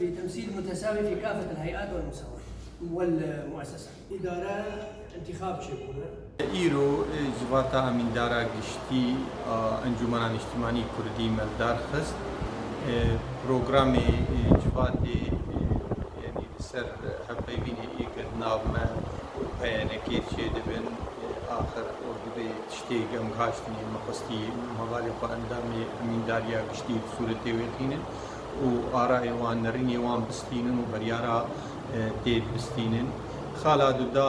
بتمثيل متساوي في كافة الهيئات والمؤسسات. إدارة انتخاب شبونه إيرو جواتا أمين دارا گشتی انجمنان اجتماعی کردی ملدار خست برنامه جواتی یعنی سر هفته ناو ما بیانیه چه دبن آخر اردوی تشتیگم گاشتنی مقصدی موالی خو اندامی أمين داریا گشتی صورت ویتینن و آرای وان نرینی وان بستینن و بریارا تید بستینن خالد دا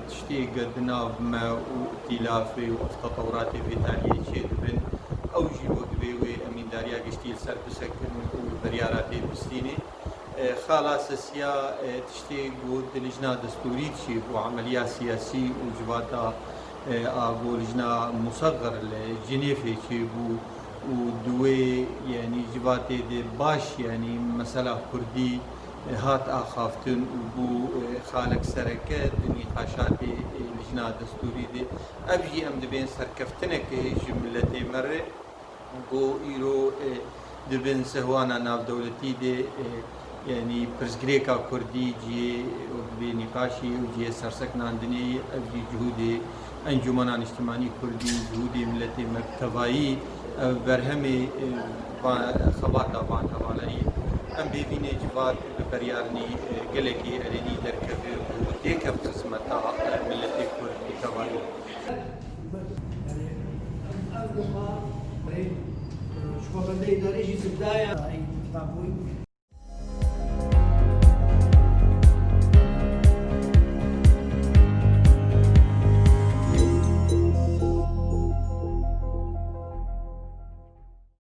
تشتي قدنا ما وتلافي وتطورات في تاريخ شيء بن أوجي وقبيوي أمين داريا قشتيل سر بسكن وبريارات بستيني خلاص سيا تشتي قود لجنة دستوري شيء وعمليات سياسي وجواتا أقول لجنة مصغر لجنيفي شيء ودوي يعني جواتي دي باش يعني مسألة كردي هات آخافتن بو خالق سرکت نقاشات لجنة دستوري دي أبجي أم دبين سركفتنك جملتي مرة بو إيرو دبين سهوانا ناف دولتي دي يعني برزغريكا كردي جي ودبي نقاشي وجي سرسكناندني أبجي جهودي أنجمنان اجتماعي كردي جهودي ملتي مكتبائي برهمي خباتا بان كمالري أم بيفيني جوات بريارني قلقي أريني دركبي وديك بخدمتها ملتي كرد بتوالي. يعني أصدقاء شو بدي إدارة يجي بداية أي كتابوي